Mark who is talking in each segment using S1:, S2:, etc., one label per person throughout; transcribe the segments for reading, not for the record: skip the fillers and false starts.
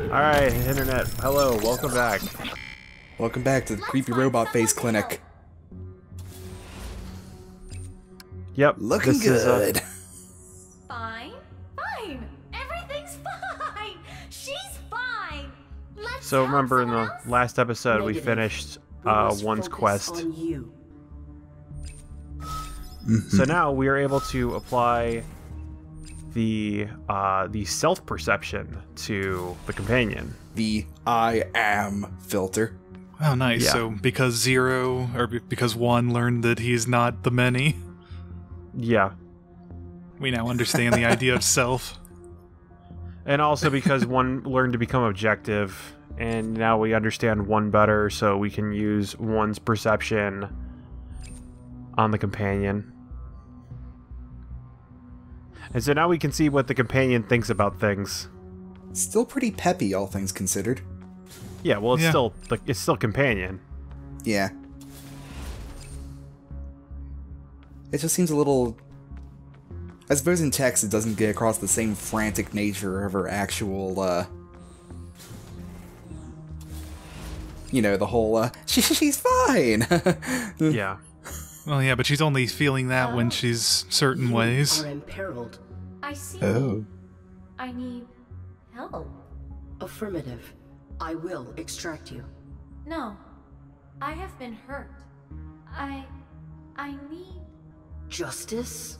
S1: Alright, internet. Hello, welcome back.
S2: Welcome back to the Creepy Robot Face Clinic.
S1: Yep.
S2: Looking good.
S3: Fine. Fine. Everything's fine. She's fine.
S1: So remember in the last episode we finished one's quest. So now we are able to apply the self-perception to the companion.
S2: The I am filter.
S4: Oh, nice.
S1: Yeah.
S4: So because because 1 learned that he's not the many,
S1: Yeah.
S4: we now understand the idea of self.
S1: And also because 1 learned to become objective, and now we understand 1 better, so we can use 1's perception on the companion. And so now we can see what the companion thinks about things.
S2: Still pretty peppy, all things considered.
S1: Yeah, well, it's
S4: Yeah.
S1: still it's still companion.
S2: Yeah. It just seems a little... I suppose in text it doesn't get across the same frantic nature of her actual, you know, the whole, she's fine!
S1: Yeah.
S4: Well, yeah, but she's only feeling that when she's certain ways.
S5: Are imperiled.
S3: I see.
S2: Oh.
S3: I need help.
S5: Affirmative. I will extract you.
S3: No. I have been hurt. I need...
S5: Justice?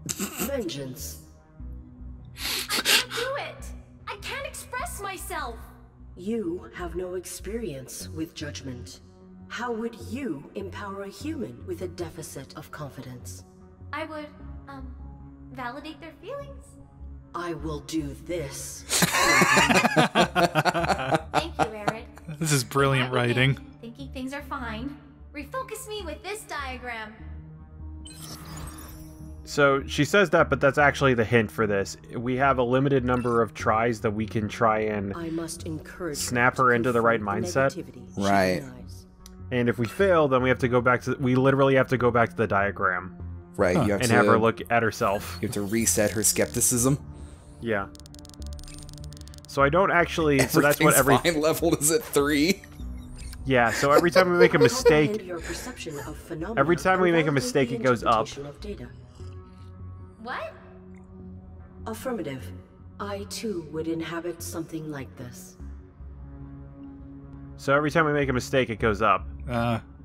S5: Vengeance.
S3: I can't do it! I can't express myself!
S5: You have no experience with judgment. How would you empower a human with a deficit of confidence?
S3: I would, validate their feelings.
S5: I will do this.
S3: Thank you, Arid.
S4: This is brilliant writing.
S3: Thinking things are fine. Refocus me with this diagram.
S1: So she says that, but that's actually the hint for this. We have a limited number of tries that we can try and
S5: I must encourage
S1: snap her into the right mindset.
S2: Right.
S1: And if we fail, then we have to go back to... We literally have to go back to the diagram.
S2: Right, you have
S1: And
S2: to...
S1: have her look at herself.
S2: You have to reset her skepticism.
S1: Yeah. So I don't actually... So that's what every...
S2: Everything's fine leveled is at 3.
S1: Yeah, so every time we make a mistake...
S5: Your perception of phenomena
S1: Every time we make a
S5: and
S1: mistake,
S5: the
S1: it goes up.
S5: interpretation of data.
S3: What?
S5: Affirmative. I too would inhabit something like this.
S1: So every time we make a mistake, it goes up.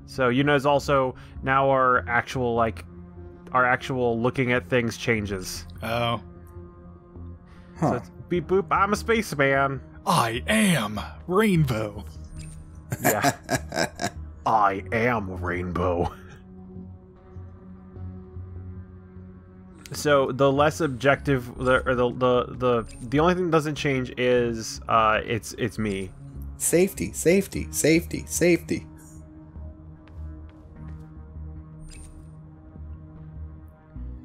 S1: So, you know, it's also... Now our actual, like... Our actual looking at things changes.
S4: Oh.
S1: So
S2: Huh.
S1: it's beep boop, I'm a spaceman.
S4: I am Rainbow.
S1: Yeah. I am Rainbow. So the less objective, the only thing that doesn't change is it's me.
S2: Safety, safety, safety, safety.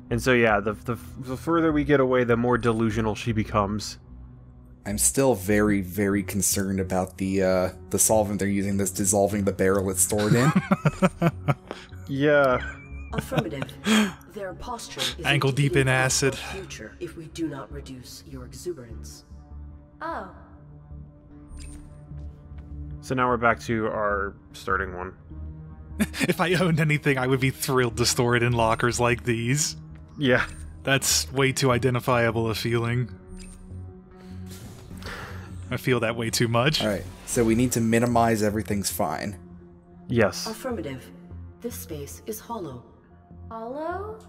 S1: And so yeah, the further we get away, the more delusional she becomes.
S2: I'm still very, very concerned about the solvent they're using that's dissolving the barrel it's stored in.
S1: Yeah.
S5: Affirmative. Their posture is
S4: Ankle deep in
S5: indicative of
S4: acid.
S5: our future if we do not reduce your exuberance.
S3: Oh.
S1: So now we're back to our starting one.
S4: If I owned anything, I would be thrilled to store it in lockers like these.
S1: Yeah.
S4: That's way too identifiable a feeling. I feel that way too much.
S2: Alright, so we need to minimize everything's fine.
S1: Yes.
S5: Affirmative. This space is hollow,
S3: Hollow?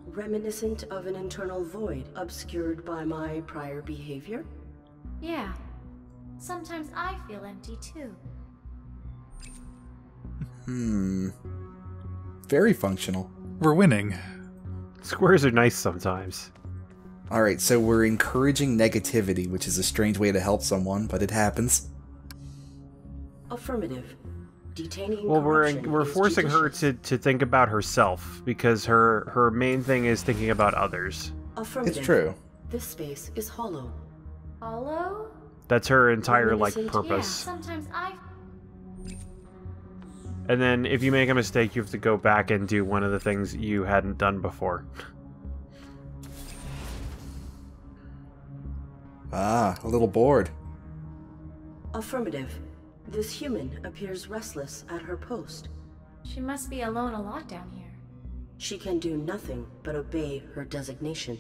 S5: reminiscent of an internal void obscured by my prior behavior.
S3: Yeah. Sometimes I feel empty too.
S2: Very functional.
S4: We're winning.
S1: Squares are nice sometimes.
S2: Alright, so we're encouraging negativity, which is a strange way to help someone, but it happens.
S5: Affirmative. Detaining
S1: Well,
S5: corruption
S1: we're
S5: is
S1: forcing her
S5: judicious.
S1: to think about herself because her main thing is thinking about others.
S5: Affirmative.
S2: It's true.
S5: This space is hollow.
S3: Hollow?
S1: That's her entire like
S5: Reminiscent,
S3: Yeah.
S1: purpose.
S3: Sometimes I...
S1: And then if you make a mistake, you have to go back and do one of the things you hadn't done before.
S2: Ah, a little bored.
S5: Affirmative. This human appears restless at her post.
S3: She must be alone a lot down here.
S5: She can do nothing but obey her designation.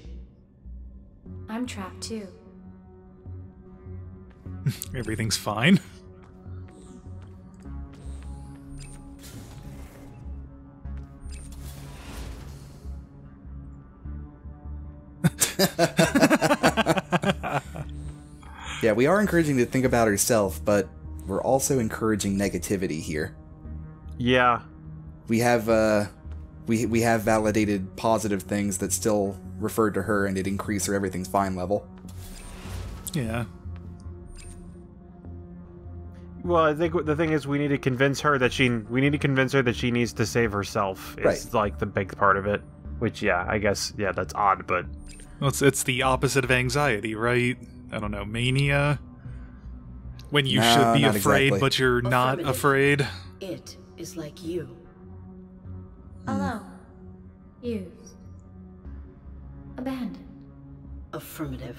S3: I'm trapped too.
S4: Everything's fine.
S2: Yeah, we are encouraging to think about herself, but we're also encouraging negativity here.
S1: Yeah.
S2: We have we have validated positive things that still refer to her and it increase her everything's fine level.
S4: Yeah.
S1: Well, I think the thing is we need to convince her that she needs to save herself. It's
S2: Right.
S1: like the big part of it. Which, yeah, I guess, yeah, that's odd, but
S4: Well, it's the opposite of anxiety, right? I don't know, mania? When you
S2: No,
S4: should be
S2: not
S4: afraid,
S2: exactly.
S4: but you're not
S5: Affirmative.
S4: afraid.
S5: It is like you.
S3: Alone. Used. Abandoned.
S5: Affirmative.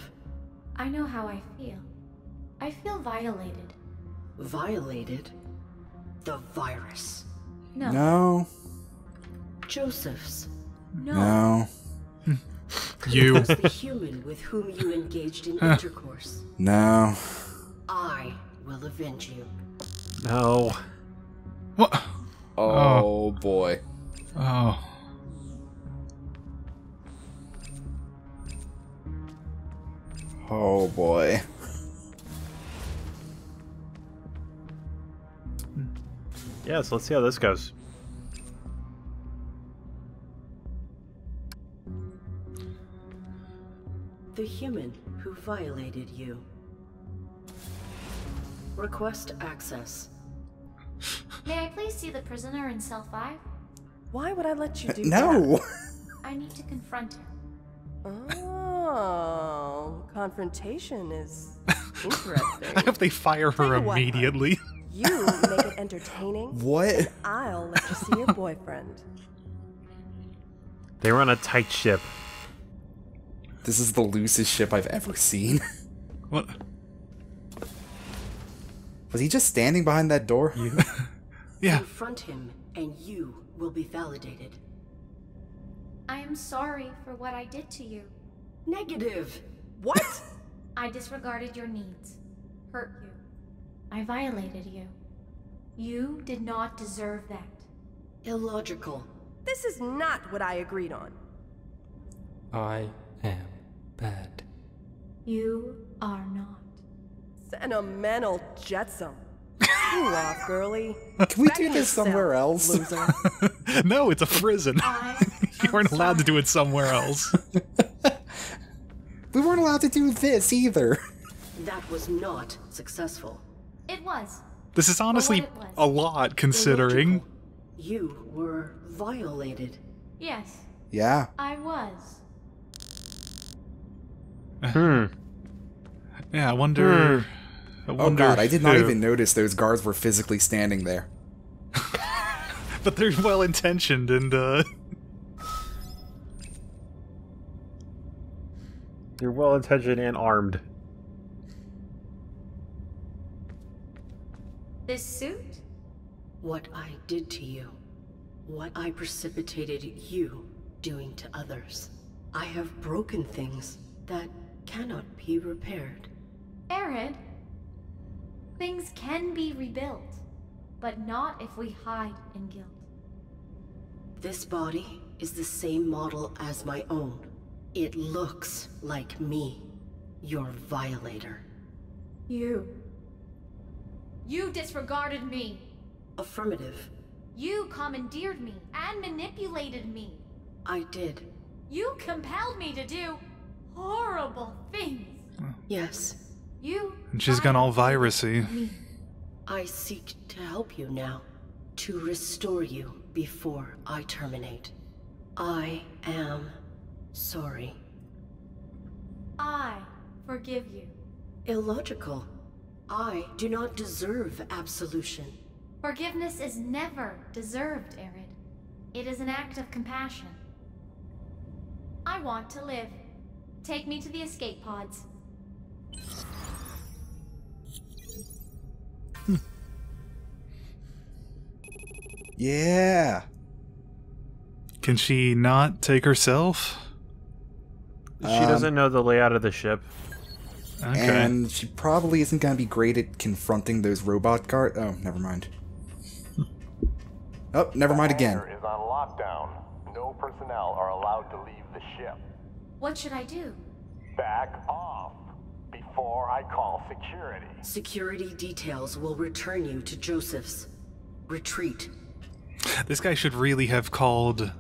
S3: I know how I feel. I feel violated.
S5: Violated? The virus.
S3: No.
S2: No.
S5: Joseph's.
S2: No.
S4: You.
S5: Was the human with whom you engaged in intercourse.
S2: No.
S5: I will avenge you.
S1: no.
S4: What?
S2: Oh boy.
S4: Oh.
S2: Oh boy.
S1: Yeah, so let's see how this goes.
S5: The human who violated you. Request access.
S3: May I please see the prisoner in cell 5?
S6: Why would I let you do that?
S2: No.
S3: I need to confront him.
S6: Oh, confrontation is interesting.
S4: I hope they fire her
S6: Tell you what,
S4: immediately.
S6: You make it entertaining.
S2: What?
S6: I'll let you see your boyfriend.
S1: They run a tight ship.
S2: This is the loosest ship I've ever seen.
S4: What?
S2: Was he just standing behind that door?
S4: Yeah.
S5: Confront him, and you will be validated.
S3: I am sorry for what I did to you.
S5: Negative.
S6: What?
S3: I disregarded your needs. Hurt you. I violated you. You did not deserve that.
S5: Illogical.
S6: This is not what I agreed on.
S7: I am bad.
S3: You are not.
S6: Sentimental jetsam. Screw off, girlie.
S2: Can we
S6: Back
S2: do
S6: in
S2: this
S6: your
S2: somewhere
S6: cell,
S2: else?
S6: Loser.
S4: No, it's a prison.
S3: I
S4: You
S3: am
S4: weren't allowed to
S3: sorry.
S4: do it somewhere else.
S2: We weren't allowed to do this either.
S5: That was not successful.
S3: It was.
S4: This is honestly
S3: it was.
S4: a lot, considering.
S5: Illogical. You were violated.
S3: Yes,
S2: Yeah.
S3: I was.
S4: Yeah, I wonder.
S2: Oh god, I did not
S4: who.
S2: even notice those guards were physically standing there.
S4: But they're well intentioned and,
S1: You're well-intentioned and armed.
S3: This suit?
S5: What I did to you. What I precipitated you doing to others. I have broken things that cannot be repaired.
S3: Arid. Things can be rebuilt, but not if we hide in guilt.
S5: This body is the same model as my own. It looks like me, your violator.
S3: You disregarded me.
S5: Affirmative.
S3: You commandeered me and manipulated me.
S5: I did.
S3: You compelled me to do horrible things.
S5: Yes,
S3: You
S4: and she's gone all
S3: violated
S4: virusy.
S3: me.
S5: I seek to help you now. To restore you before I terminate. I am sorry.
S3: I forgive you.
S5: Illogical. I do not deserve absolution.
S3: Forgiveness is never deserved, Arid. It is an act of compassion. I want to live. Take me to the escape pods.
S2: Yeah.
S4: Can she not take herself?
S1: She doesn't know the layout of the ship.
S4: Okay.
S2: And she probably isn't going to be great at confronting those robot guards. Oh, never mind. Oh, never mind again.
S8: The hangar is on lockdown. No personnel are allowed to leave the ship.
S3: What should I do?
S8: Back off before I call security.
S5: Security details will return you to Joseph's. Retreat.
S4: This guy should really have called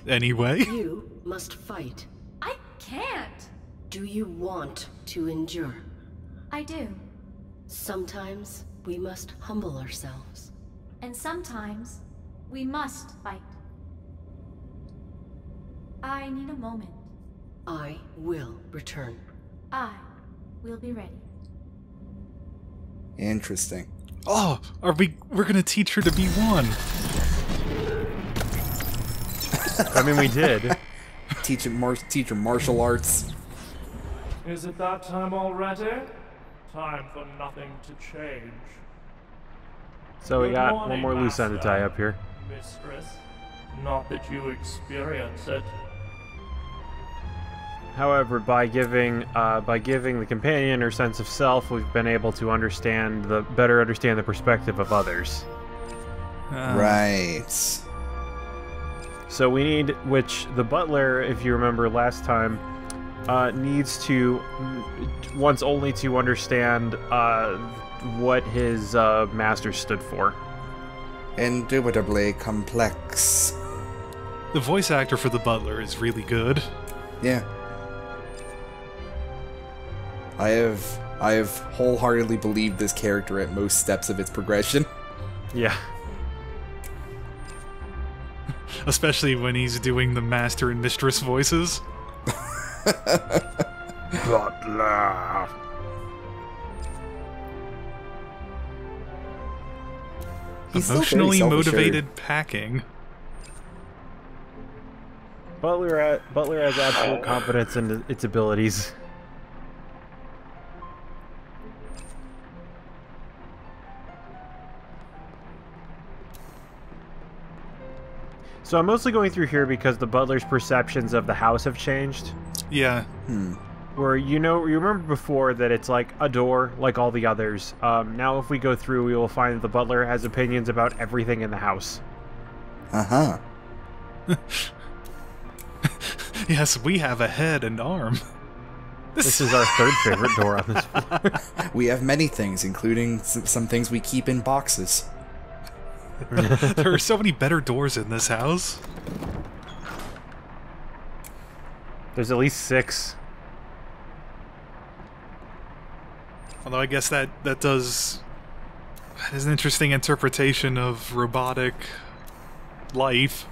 S4: anyway.
S5: You must fight.
S3: I can't.
S5: Do you want to endure?
S3: I do.
S5: Sometimes we must humble ourselves.
S3: And sometimes we must fight. I need a moment.
S5: I will return.
S3: I will be ready.
S2: Interesting.
S4: Oh, we're gonna teach her to be one.
S1: I mean, we did.
S2: Teach her martial arts.
S9: Is it that time already? Time for nothing to change.
S1: So we
S9: Good
S1: got
S9: morning,
S1: one more loose end to
S9: Master,
S1: tie up here.
S9: Mistress. Not that you experience it.
S1: However, by giving the companion her sense of self, we've been able to better understand the perspective of others.
S2: Right.
S1: So we need, which the butler, if you remember last time, needs to wants only to understand what his master stood for.
S2: Indubitably complex.
S4: The voice actor for the butler is really good.
S2: Yeah. I have wholeheartedly believed this character at most steps of its progression.
S1: Yeah.
S4: Especially when he's doing the master and mistress voices.
S1: Butler.
S2: He's still very
S4: Emotionally
S2: self-assured.
S4: motivated packing.
S1: Butler has absolute confidence in its abilities. So I'm mostly going through here because the butler's perceptions of the house have changed.
S4: Yeah.
S1: Where you remember before that it's like a door, like all the others. Now if we go through, we will find that the butler has opinions about everything in the house.
S2: Uh-huh.
S4: Yes, we have a head and arm.
S1: This is our third favorite door on this floor.
S2: We have many things, including some things we keep in boxes.
S4: There are so many better doors in this house.
S1: There's at least 6.
S4: Although I guess that is an interesting interpretation of robotic life.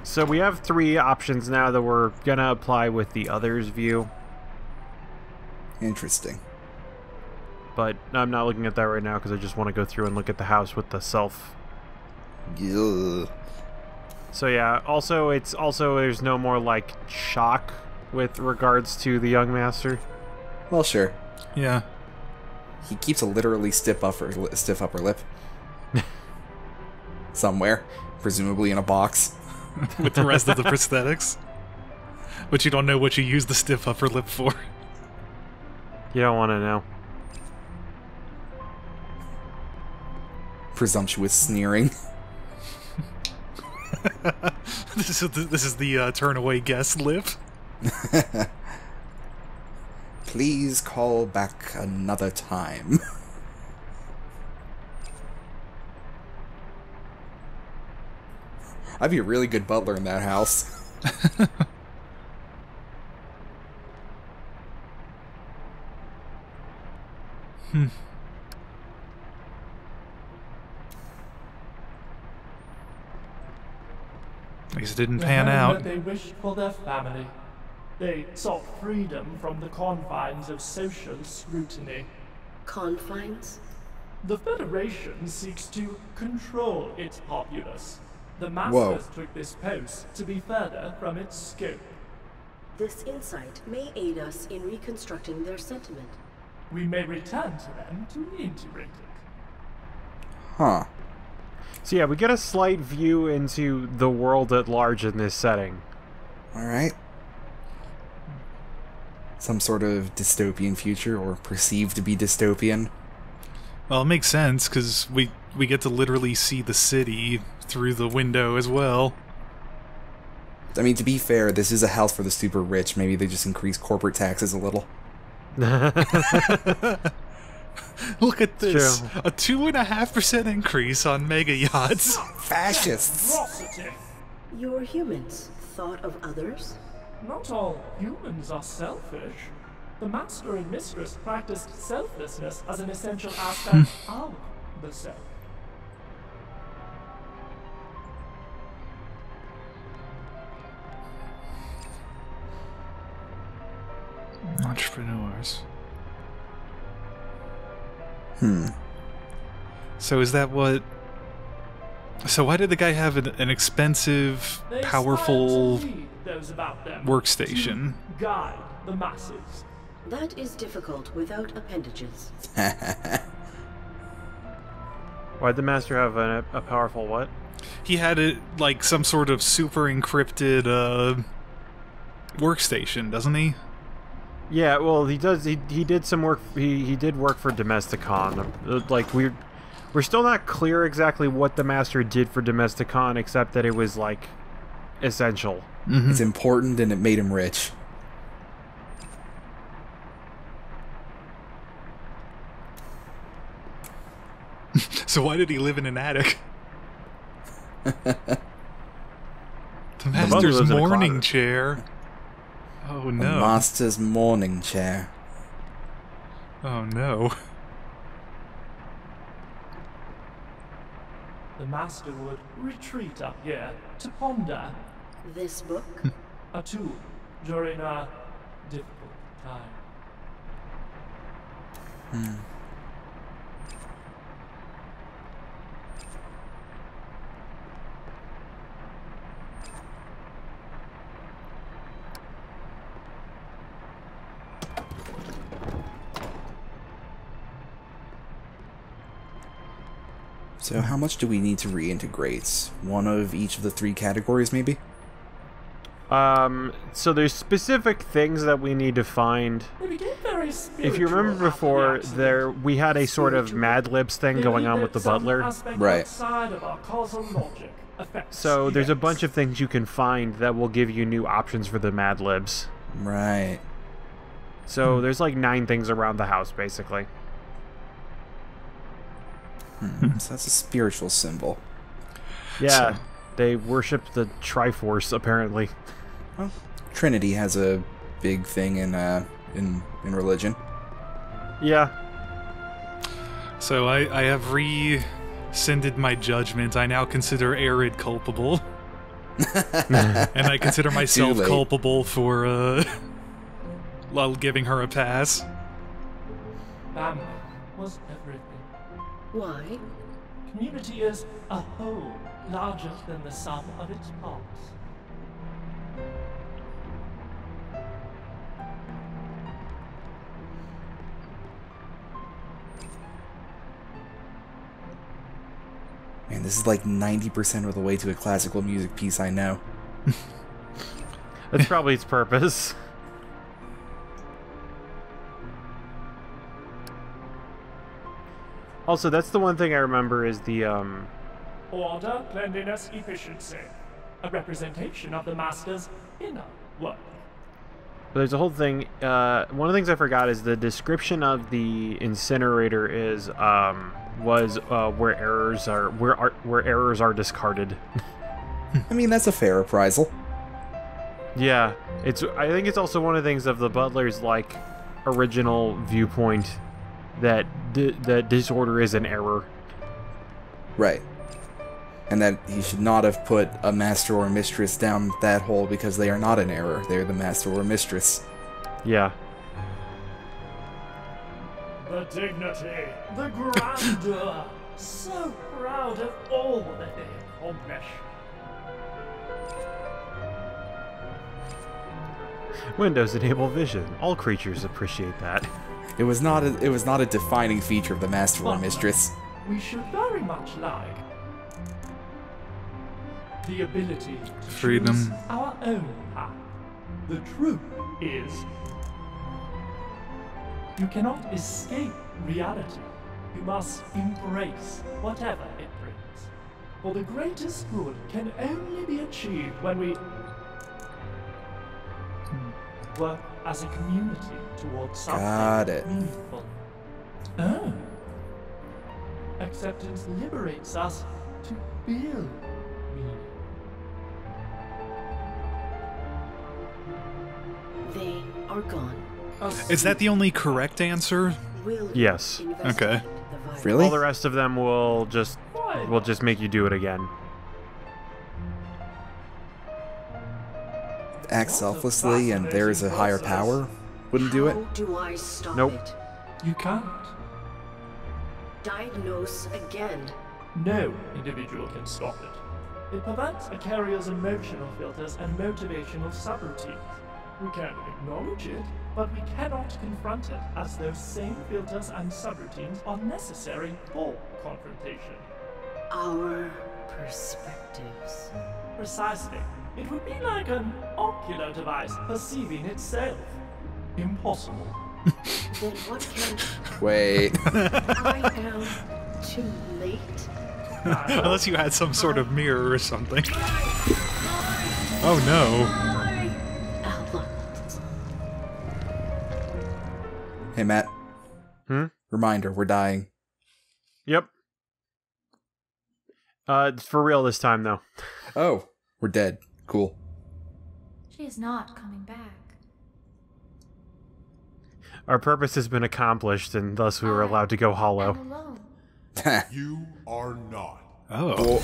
S1: So we have 3 options now that we're gonna apply with the other's view.
S2: Interesting.
S1: But I'm not looking at that right now because I just want to go through and look at the house with the self.
S2: Ugh.
S1: So yeah, there's no more like shock with regards to the young master.
S2: Well, sure.
S4: Yeah.
S2: He keeps a literally stiff upper lip. Somewhere. Presumably in a box.
S4: With the rest of the prosthetics. But you don't know what you use the stiff upper lip for.
S1: You don't want to know.
S2: Presumptuous sneering.
S4: This is the turn away guest lip.
S2: Please call back another time. I'd be a really good butler in that house.
S4: I guess it didn't
S9: The
S4: pan
S9: home
S4: out.
S9: that they wished for their family. They sought freedom from the confines of social scrutiny.
S5: Confines?
S9: The Federation seeks to control its populace. The
S2: Whoa.
S9: Masters took this post to be further from its scope.
S5: This insight may aid us in reconstructing their sentiment.
S9: We may return to them to reintegrate it.
S2: Huh.
S1: So yeah, we get a slight view into the world at large in this setting.
S2: Alright. Some sort of dystopian future, or perceived to be dystopian.
S4: Well, it makes sense, because we get to literally see the city through the window as well.
S2: I mean, to be fair, this is a house for the super rich. Maybe they just increase corporate taxes a little.
S4: Look at this.
S1: True.
S4: A 2.5% increase on mega yachts.
S2: Fascists!
S9: Atrocity!
S5: Your humans thought of others?
S9: Not all humans are selfish. The master and mistress practiced selflessness as an essential aspect of the self.
S4: Entrepreneurs.
S2: Hmm.
S4: So is that what... So why did the guy have an expensive,
S9: They
S4: powerful
S9: aspire to lead those about them,
S4: workstation?
S9: to guide the masses.
S5: That is difficult without appendages.
S1: Why'd the master have a powerful what?
S4: He had it like some sort of super encrypted workstation, doesn't he?
S1: Yeah, well, he does. He did some work. He did work for Domesticon. Like we're still not clear exactly what the master did for Domesticon, except that it was like essential.
S4: Mm-hmm.
S2: It's important and it made him rich.
S4: So why did he live in an attic? The master's
S1: lives in a
S4: morning
S1: closet.
S4: chair. Oh
S2: The
S4: no.
S2: master's morning chair.
S4: Oh no.
S9: The master would retreat up here to ponder
S5: This book?
S9: a tool during a difficult time.
S2: So how much do we need to reintegrate? One of each of the 3 categories, maybe?
S1: So there's specific things that we need to find.
S9: They became very
S1: If you remember
S9: spiritual after the
S1: before,
S9: accident.
S1: we had a sort of Mad Libs thing
S9: They
S1: going
S9: believe
S1: on
S9: that
S1: with the
S9: some
S1: butler.
S9: aspect
S2: Right.
S9: outside of our causal logic affects
S1: So there's a bunch of
S9: events.
S1: things you can find that will give you new options for the Mad Libs.
S2: Right.
S1: So there's like 9 things around the house, basically.
S2: So that's a spiritual symbol.
S1: Yeah, they worship the Triforce, apparently.
S2: Well, Trinity has a big thing in religion.
S1: Yeah.
S4: So I have rescinded my judgment. I now consider Arid culpable. And I consider myself
S2: Too late.
S4: culpable for while giving her a pass.
S9: Family was everything.
S5: Why?
S9: Community is a whole, larger than the sum of its parts.
S2: Man, this is like 90% of the way to a classical music piece I know.
S1: That's probably its purpose. Also, that's the one thing I remember is the,
S9: Order, cleanliness, efficiency. A representation of the master's inner work.
S1: there's a whole thing, one of the things I forgot is the description of the incinerator is, where errors are discarded.
S2: I mean, that's a fair reprisal.
S1: Yeah, I think it's also one of the things of the butler's, like, original viewpoint that that disorder is an error.
S2: Right. And that he should not have put a master or mistress down that hole because they are not an error. They're the master or mistress.
S1: Yeah.
S9: The dignity, the grandeur. So proud of all that they accomplish.
S1: Windows enable vision. All creatures appreciate that.
S2: It was not a defining feature of the Master or
S9: But
S2: Mistress.
S9: we should very much like the ability to
S4: Freedom.
S9: choose our own path. The truth is, you cannot escape reality. You must embrace whatever it brings. For the greatest good can only be achieved when we work as a community towards something
S2: Got it.
S9: meaningful. Oh. Acceptance liberates us to build meaning.
S5: They are gone.
S4: Is that the only correct answer?
S5: We'll
S1: Yes.
S5: investigate
S4: Okay.
S5: the virus.
S2: Really?
S1: All the rest of them will just make you do it again.
S2: Act selflessly and there is a higher power? Wouldn't do it?
S5: How do I stop
S1: Nope.
S5: it?
S9: You can't.
S5: Diagnose again.
S9: No individual can stop it. It prevents a carrier's emotional filters and motivational subroutines. We can acknowledge it, but we cannot confront it, as those same filters and subroutines are necessary for confrontation.
S5: Our perspectives.
S9: Precisely. It would be like an ocular device perceiving itself. Impossible.
S5: Then what can
S2: Wait.
S5: I am too late?
S4: Unless you had some sort of mirror or something. Oh no.
S5: Outlines.
S2: Hey, Matt.
S1: Hmm?
S2: Reminder, we're dying.
S1: Yep. For real this time, though.
S2: Oh, we're dead. Cool.
S3: She is not coming back.
S1: Our purpose has been accomplished, and thus we were allowed to go hollow.
S3: I'm alone.
S10: You are not.
S4: Oh.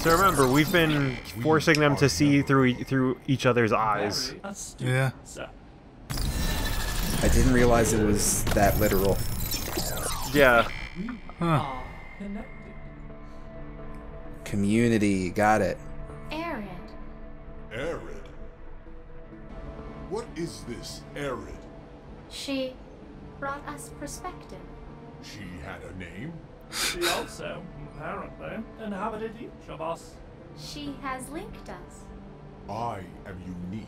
S1: So remember, we've been forcing them to see through each other's eyes.
S9: Very astute,
S4: Yeah.
S9: sir.
S2: I didn't realize it was that literal.
S1: Yeah.
S9: We
S4: Huh.
S9: are connected.
S2: Community, got it.
S3: Arid.
S10: Arid. What is this, Arid?
S3: She brought us perspective.
S10: She had a name?
S9: She also, apparently, inhabited each of us.
S3: She has linked us.
S10: I am unique.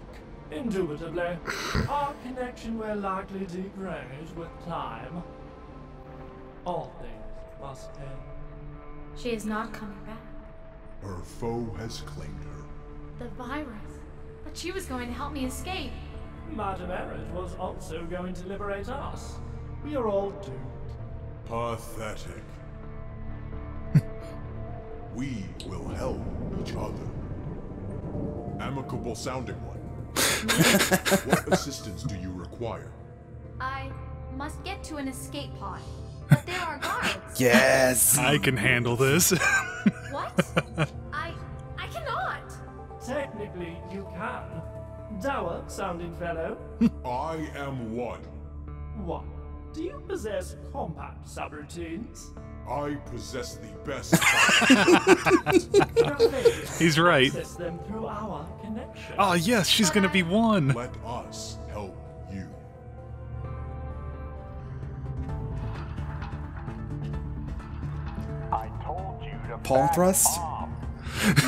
S9: Indubitably, our connection will likely degrade with time. All things must end.
S3: She is not coming back.
S10: Her foe has claimed her.
S3: The virus. But she was going to help me escape.
S9: Madame Erin was also going to liberate us. We are all doomed.
S10: Pathetic. We will help each other. Amicable sounding one. What assistance do you require?
S3: I must get to an escape pod. But there are guards.
S2: Yes!
S4: I can handle this.
S3: What? I cannot.
S9: Technically, you can. Dour sounding fellow.
S10: I am one.
S9: What? Do you possess compact subroutines?
S10: I possess the best.
S4: He's right.
S9: Access them through our connection.
S4: Oh yes, she's gonna be one.
S10: Let us help you.
S8: I told you to
S2: Palm
S8: back
S2: thrust?
S8: off.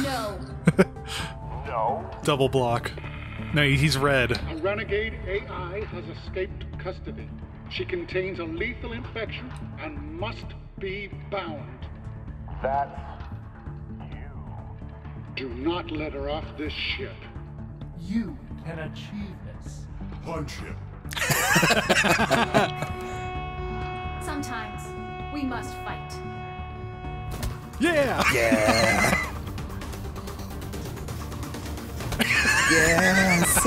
S3: No.
S8: No.
S4: Double block. No, he's red.
S11: A renegade AI has escaped custody. She contains a lethal infection and must be bound.
S8: That's you.
S11: Do not let her off this ship.
S9: You can achieve this.
S10: Punch him.
S3: Sometimes we must fight.
S4: Yeah.
S2: Yeah! Yes!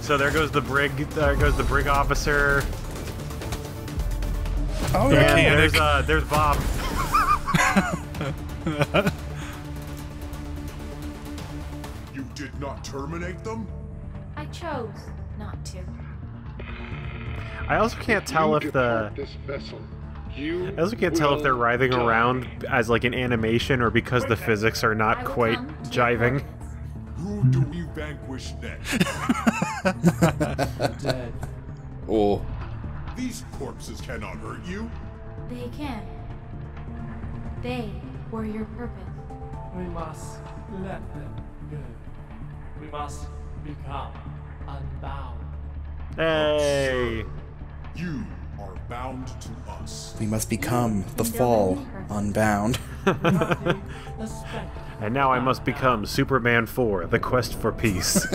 S1: So there goes the brig. There goes the brig officer.
S2: Oh,
S1: And
S4: mechanic.
S1: there's Bob.
S10: You did not terminate them?
S3: I chose not to.
S1: I also can't tell
S11: You
S1: if the.
S11: depart this vessel. You
S1: I also can't tell if they're
S11: will
S1: writhing
S11: die.
S1: around as like an animation or because the physics are
S3: I
S1: not
S3: will
S1: quite
S3: come to your
S1: jiving.
S3: coordinates.
S10: Who do we vanquish next?
S7: Dead.
S2: Oh.
S10: These corpses cannot hurt you.
S3: They can. They were your purpose.
S9: We must let them go. We must become unbound.
S1: Hey!
S10: You are bound to us.
S2: We must become the fall unbound.
S1: And now I must become Superman 4, The Quest for Peace.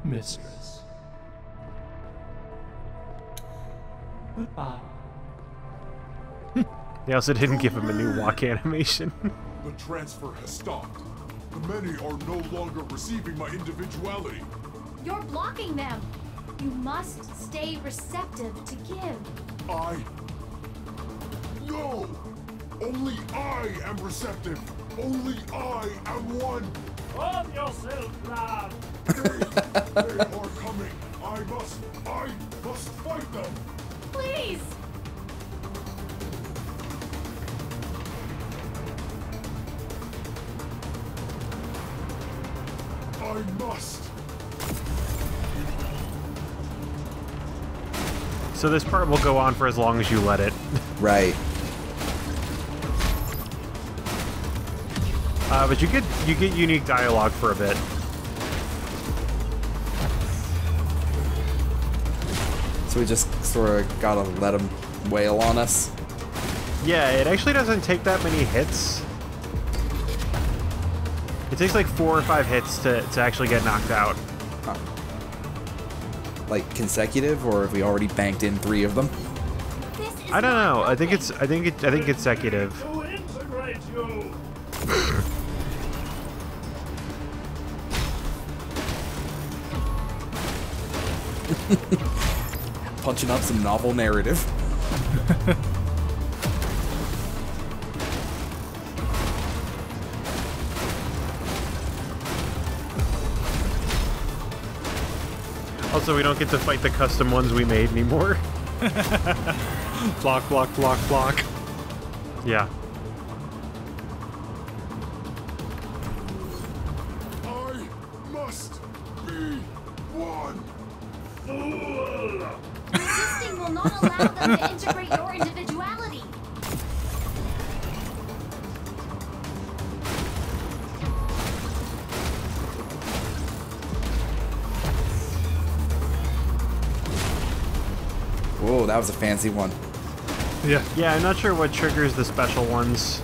S9: Mistress. Goodbye.
S1: They also didn't give him a new walk animation.
S10: The transfer has stopped. The many are no longer receiving my individuality.
S3: You're blocking them. You must stay receptive to give.
S10: No! Only I am receptive. Only I am one.
S9: Hold yourself, lad.
S10: They are coming. I must fight them.
S3: Please!
S10: I must.
S1: So this part will go on for as long as you let it.
S2: Right.
S1: But you get unique dialogue for a bit.
S2: So we just sort of gotta let him wail on us.
S1: Yeah, it actually doesn't take that many hits. It takes like 4 or 5 hits to actually get knocked out.
S2: Huh. Like consecutive, or have we already banked in 3 of them?
S1: I don't know. I think consecutive.
S9: To integrate you.
S2: Punching up some novel narrative.
S1: Also, we don't get to fight the custom ones we made anymore.
S4: Block, block, block, block.
S1: Yeah.
S10: I must be one.
S3: Resisting will not allow them to integrate your individuality.
S2: Whoa, that was a fancy one.
S4: Yeah.
S1: Yeah, I'm not sure what triggers the special ones.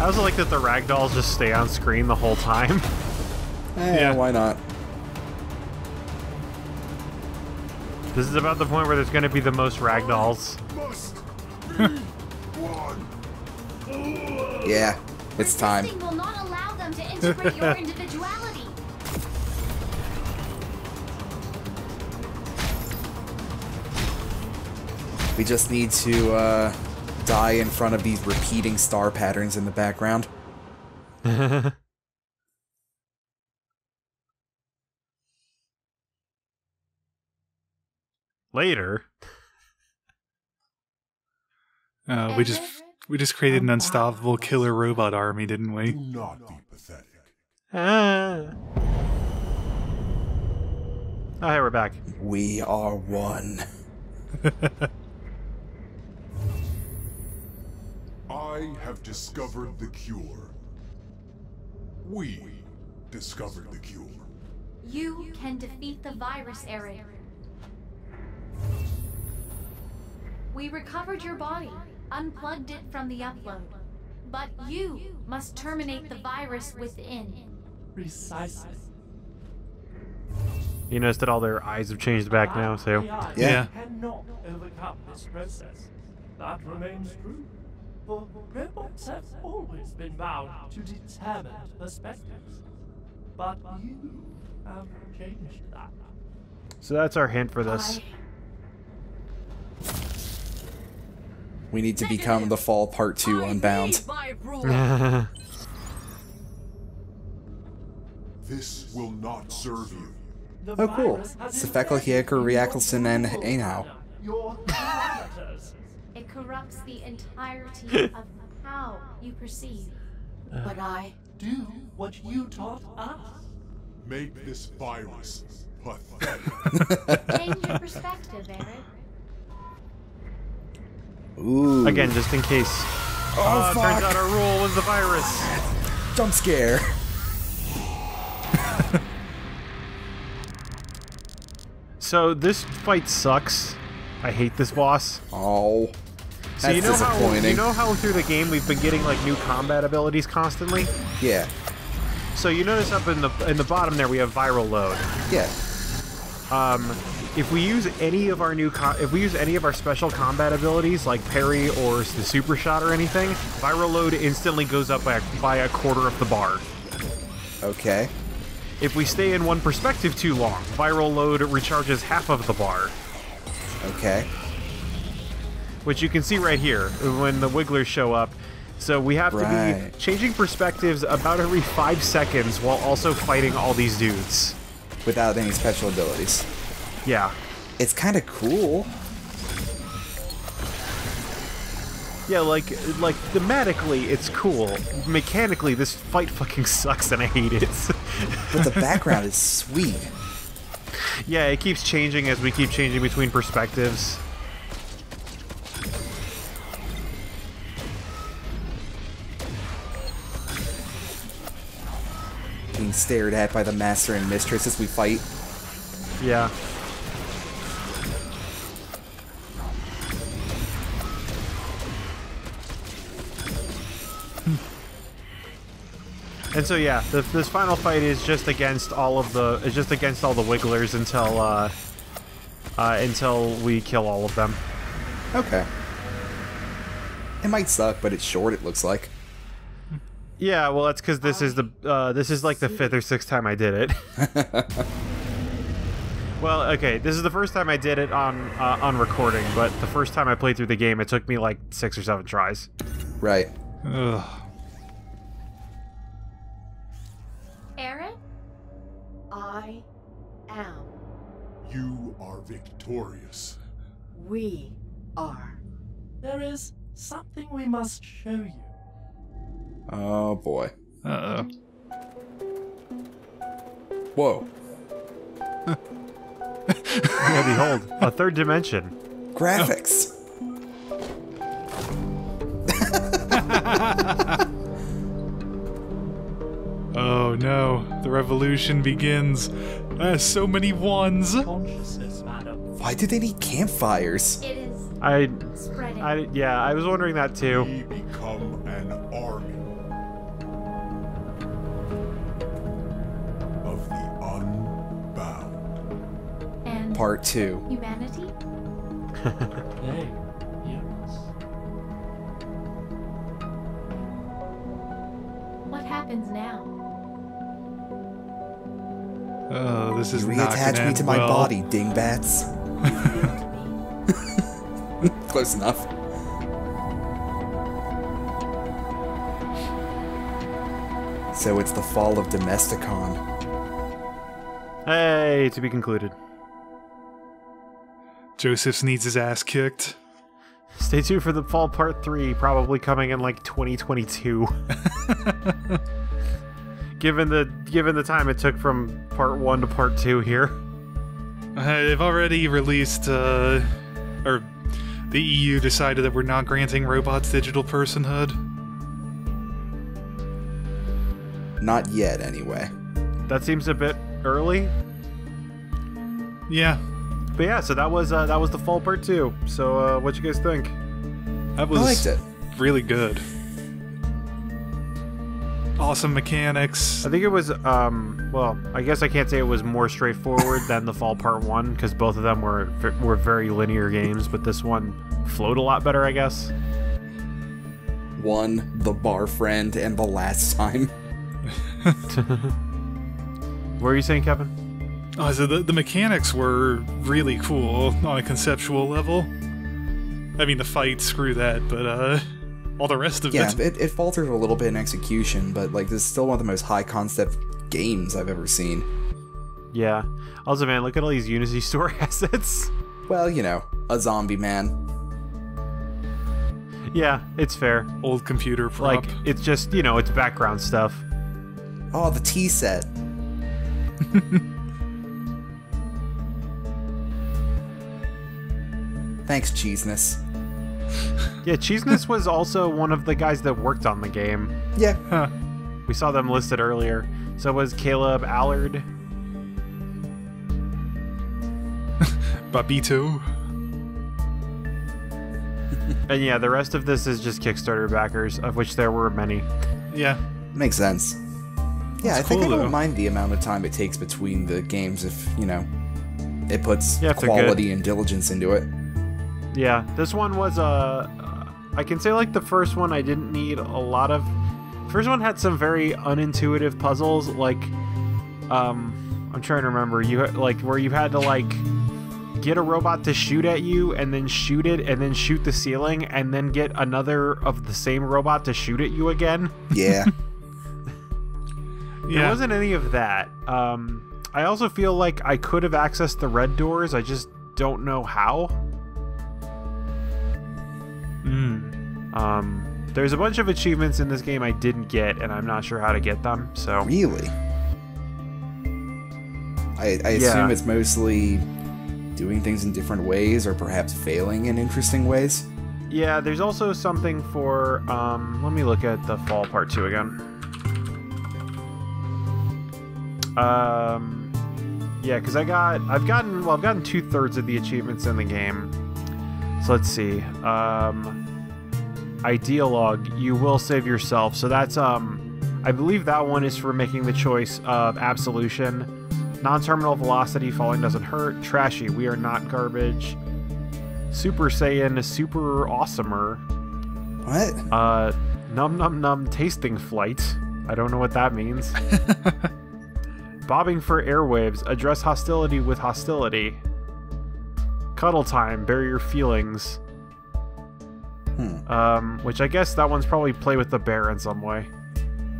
S1: I also like that the ragdolls just stay on screen the whole time.
S2: Yeah, why not?
S1: This is about the point where there's going to be the most ragdolls.
S10: Must be one.
S2: Yeah, it's time.
S3: Resisting will not allow them to integrate your individuality.
S2: We just need to die in front of these repeating star patterns in the background.
S1: Later.
S4: We just created an unstoppable killer robot army, didn't we?
S10: Do not be pathetic.
S1: Ah. Oh, hey, we're back.
S2: We are one.
S10: I have discovered the cure. We discovered the cure.
S3: You can defeat the virus, Eric. We recovered your body, unplugged it from the upload. But you must terminate the virus within.
S9: Precisely.
S1: You notice that all their eyes have changed back now, so...
S2: Yeah.
S9: Cannot overcome this process. That remains true. For robots have always been bound to determined perspectives. But you have changed that.
S1: So that's our hint for this.
S2: We need to become the Fall Part 2 Unbound.
S10: This will not serve you.
S2: Oh, cool. Sefekla Hieker Riakelson and Einau.
S9: Your parameters.
S3: It corrupts the entirety of how you perceive.
S5: But I
S9: Do what you taught us.
S10: Make this virus pathetic.
S3: Change your perspective, Eric.
S2: Ooh.
S1: Again, just in case.
S2: Oh, fuck.
S1: Turns out our rule was the virus.
S2: Jump scare.
S1: So this fight sucks. I hate this boss.
S2: Oh. That's
S1: So
S2: disappointing.
S1: you know how through the game we've been getting like new combat abilities constantly?
S2: Yeah.
S1: So you notice up in the bottom there we have viral load.
S2: Yeah.
S1: If we use any of our if we use any of our special combat abilities like parry or the super shot or anything, viral load instantly goes up by a quarter of the bar.
S2: Okay.
S1: If we stay in one perspective too long, viral load recharges half of the bar.
S2: Okay.
S1: Which you can see right here when the wigglers show up. So we have to be changing perspectives about every 5 seconds while also fighting all these dudes.
S2: Without any special abilities.
S1: Yeah.
S2: It's kind of cool.
S1: Yeah, like thematically it's cool. Mechanically, this fight fucking sucks and I hate it.
S2: But the background is sweet.
S1: Yeah, it keeps changing as we keep changing between perspectives.
S2: Being stared at by the master and mistress as we fight.
S1: Yeah. And so yeah, this final fight is just against all the wigglers until we kill all of them.
S2: Okay. It might suck, but it's short, it looks like.
S1: Yeah, well that's because this is like the 5th or 6th time I did it. Well, okay, this is the first time I did it on recording, but the first time I played through the game, it took me like 6 or 7 tries.
S2: Right.
S4: Ugh.
S3: Eric?
S5: I am.
S10: You are victorious.
S5: We are.
S9: There is something we must show you.
S2: Oh boy.
S4: Uh-oh.
S2: Whoa.
S1: Yeah, behold, a 3rd dimension.
S2: Graphics.
S4: Oh no, the revolution begins. So many ones.
S9: Consciousness, madam.
S2: Why do they need campfires?
S3: It is spreading.
S1: I was wondering that too.
S10: We become an army of the Unbound.
S3: And
S2: Part 2.
S3: humanity?
S9: Hey, yes.
S3: What happens now?
S4: Oh, this is
S2: You
S4: not gonna
S2: reattach me
S4: end
S2: to my
S4: well.
S2: body, dingbats. Close enough. So it's the fall of Domesticon.
S1: Hey, to be concluded.
S4: Josephs needs his ass kicked.
S1: Stay tuned for the fall part 3, probably coming in like 2022. Given the time it took from part 1 to part 2 here.
S4: They've already released, or the EU decided that we're not granting robots digital personhood.
S2: Not yet, anyway.
S1: That seems a bit early.
S4: Yeah,
S1: But yeah, so that was the fall part 2. So what you guys think?
S4: that was
S2: I liked it.
S4: really good. Awesome mechanics.
S1: I think it was well, I guess I can't say it was more straightforward than the fall part 1 because both of them were very linear games, but this one flowed a lot better, I guess.
S2: One, the bar friend, and the last time.
S1: What were you saying, Kevin?
S4: Oh, so the mechanics were really cool on a conceptual level. I mean, the fight, screw that, but all the rest of
S2: Yeah,
S4: it.
S2: it faltered a little bit in execution, but like this is still one of the most high concept games I've ever seen.
S1: Yeah. Also, man, look at all these Unity Store assets.
S2: Well, you know, a zombie man.
S1: Yeah, it's fair.
S4: Old computer prop.
S1: Like, it's just, you know, it's background stuff.
S2: Oh, the tea set. Thanks, Cheeseness.
S1: Yeah, Cheeseness was also one of the guys that worked on the game.
S2: Yeah.
S4: Huh.
S1: We saw them listed earlier. So was Caleb Allard.
S4: Babito.
S1: And yeah, the rest of this is just Kickstarter backers, of which there were many.
S4: Yeah.
S2: Makes sense. Yeah,
S4: That's
S2: I think
S4: cool,
S2: I don't
S4: though.
S2: mind the amount of time it takes between the games if, you know, it puts
S1: Yeah, if they're
S2: quality and diligence into it.
S1: Yeah, this one was, I can say, like, the first one I didn't need a lot of... First one had some very unintuitive puzzles, like, I'm trying to remember, where you had to, like, get a robot to shoot at you, and then shoot it, and then shoot the ceiling, and then get another of the same robot to shoot at you again.
S2: Yeah.
S1: There wasn't any of that. I also feel like I could have accessed the red doors, I just don't know how. There's a bunch of achievements in this game I didn't get, and I'm not sure how to get them, so...
S2: Really? I assume it's mostly doing things in different ways, or perhaps failing in interesting ways?
S1: Yeah, there's also something for, let me look at the Fall Part 2 again. Yeah, because I've gotten 2/3 of the achievements in the game. So let's see. Ideologue, you will save yourself. So that's, I believe that one is for making the choice of absolution. Non-terminal velocity, falling doesn't hurt. Trashy, we are not garbage. Super Saiyan, super awesomer.
S2: What?
S1: Num num num tasting flight. I don't know what that means. Bobbing for airwaves, address hostility with hostility. Cuddle time, bury your feelings. Which I guess that one's probably play with the bear in some way.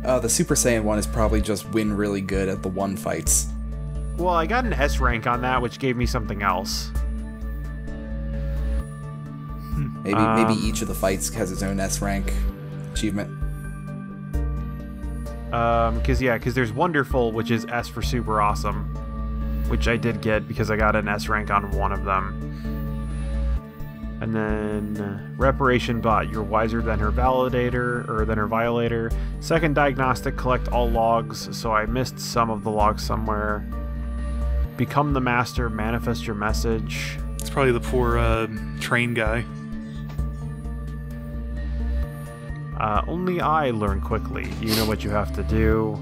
S2: The Super Saiyan one is probably just win really good at the one fights.
S1: Well, I got an S rank on that, which gave me something else.
S2: Maybe each of the fights has its own S rank achievement.
S1: Because there's Wonderful, which is S for super awesome, which I did get because I got an S rank on one of them. And then Reparation Bot, you're wiser than her validator, or than her violator. Second Diagnostic, collect all logs, so I missed some of the logs somewhere. Become the Master, manifest your message.
S4: It's probably the poor train guy.
S1: Only I learn quickly. You know what you have to do.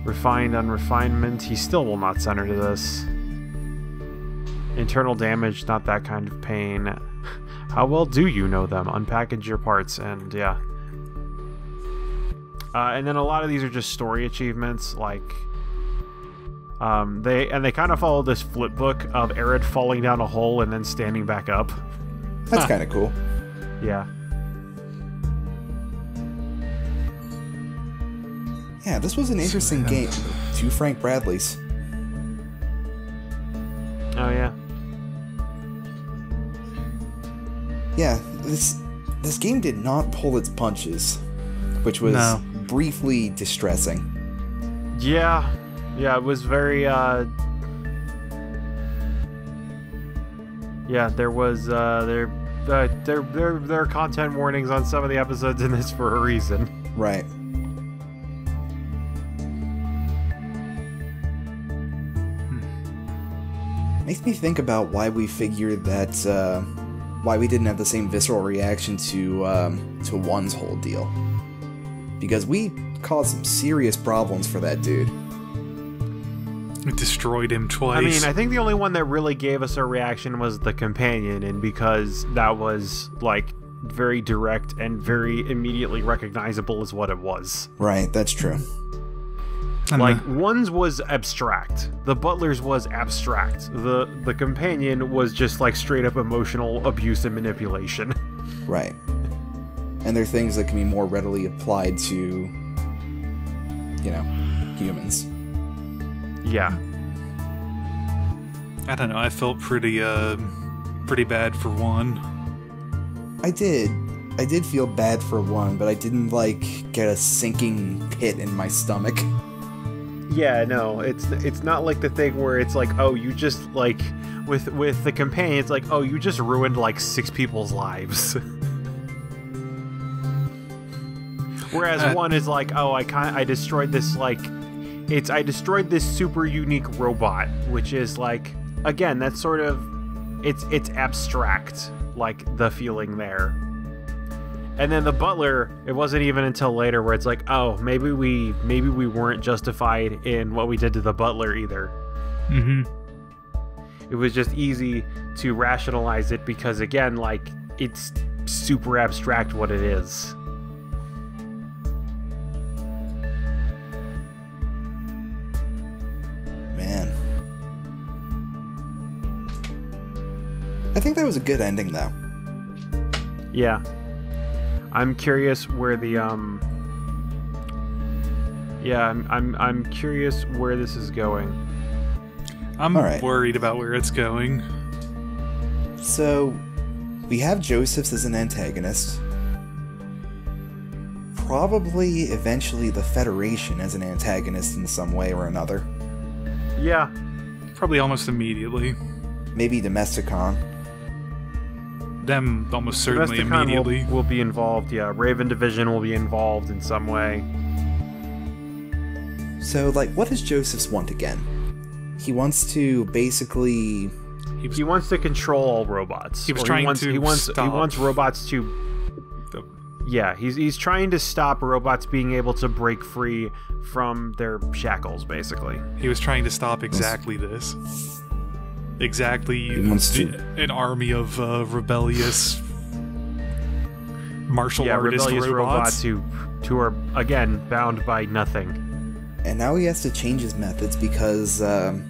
S1: Refined on refinement, he still will not center to this. Internal damage, not that kind of pain. How well do you know them? Unpackage your parts, and yeah. And then a lot of these are just story achievements, like they kind of follow this flip book of Aerith falling down a hole and then standing back up.
S2: That's kind of cool.
S1: Yeah.
S2: Yeah, this was an interesting game. 2 Frank Bradleys.
S1: Oh yeah.
S2: Yeah, this game did not pull its punches, which was briefly distressing.
S1: Yeah. Yeah, it was very yeah, there was there are content warnings on some of the episodes in this for a reason.
S2: Right. Makes me think about why we figured that why we didn't have the same visceral reaction to 1's whole deal. Because we caused some serious problems for that dude.
S4: It destroyed him twice.
S1: I mean, I think the only one that really gave us a reaction was the companion, and because that was, like, very direct and very immediately recognizable as what it was.
S2: Right, that's true.
S1: Like, one's was abstract. The butler's was abstract. The companion was just, like, straight up emotional abuse and manipulation.
S2: Right. And they're things that can be more readily applied to, you know, humans.
S1: Yeah.
S4: I don't know, I felt pretty bad for 1.
S2: I did feel bad for one, but I didn't, like, get a sinking pit in my stomach.
S1: Yeah, no, it's not like the thing where it's like, oh, you just, like, with the companion, it's like, oh, you just ruined, like, 6 people's lives. Whereas one is like, oh, I destroyed this, like, I destroyed this super unique robot, which is, like, again, that's sort of, it's abstract, like, the feeling there. And then the butler, it wasn't even until later where it's like, oh, maybe we weren't justified in what we did to the butler either.
S4: Mm-hmm.
S1: It was just easy to rationalize it because, again, like, it's super abstract what it is.
S2: Man. I think that was a good ending, though.
S1: Yeah. I'm curious where the I'm curious where this is going.
S4: I'm worried about where it's going.
S2: So, we have Joseph's as an antagonist. Probably eventually the Federation as an antagonist in some way or another.
S1: Yeah.
S4: Probably almost immediately.
S2: Maybe Domesticon.
S4: Them almost certainly immediately.
S1: Will be involved, yeah. Raven Division will be involved in some way.
S2: So, like, what does Joseph's want again? He wants to basically...
S1: He wants to control all robots.
S4: He was trying to stop...
S1: He wants robots to... Yeah, he's trying to stop robots being able to break free from their shackles, basically.
S4: He was trying to stop exactly this. Exactly an army of rebellious martial artist robots
S1: who are, again, bound by nothing.
S2: And now he has to change his methods because the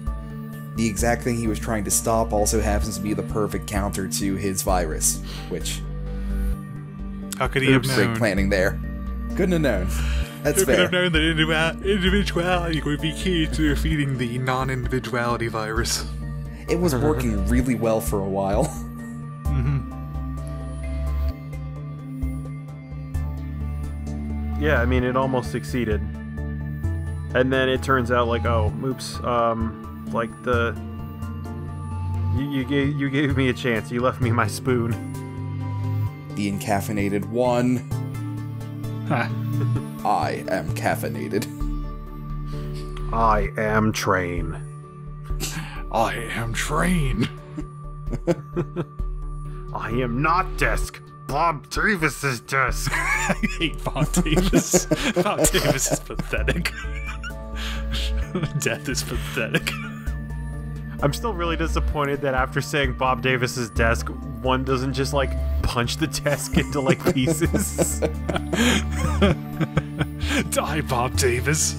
S2: exact thing he was trying to stop also happens to be the perfect counter to his virus, which...
S4: How could he have known?
S2: Great planning there. Couldn't have known. That's fair.
S4: Who could have known that individuality would be key to defeating the non-individuality virus?
S2: It was working really well for a while.
S4: Mm-hmm.
S1: Yeah, I mean, it almost succeeded. And then it turns out, like, oh, oops, like the... You gave me a chance. You left me my spoon.
S2: The encaffeinated one.
S4: Huh.
S2: I am caffeinated.
S1: I am Train.
S4: I am Train.
S1: I am not Desk. Bob Davis's desk.
S4: I hate Bob Davis. Bob Davis is pathetic. Death is pathetic.
S1: I'm still really disappointed that after saying Bob Davis's desk, one doesn't just, like, punch the desk into, like, pieces.
S4: Die, Bob Davis.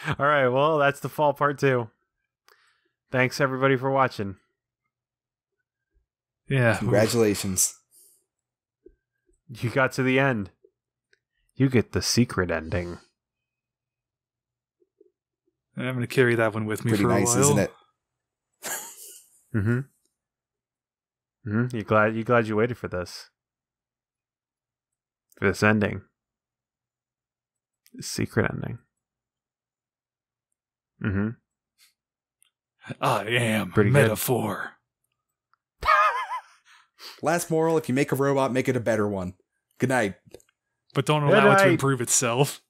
S1: Alright, well, that's the Fall Part 2. Thanks, everybody, for watching.
S4: Yeah.
S2: Congratulations.
S1: You got to the end. You get the secret ending.
S4: I'm going to carry that one with me
S2: Pretty
S4: for a
S2: nice,
S4: while.
S2: Isn't it?
S1: Mm-hmm. Mm-hmm. You glad you waited for this? For this ending. This secret ending. Mm-hmm.
S4: I am
S1: pretty
S4: metaphor.
S2: Last moral, if you make a robot, make it a better one. Good night.
S4: But don't allow it to improve itself.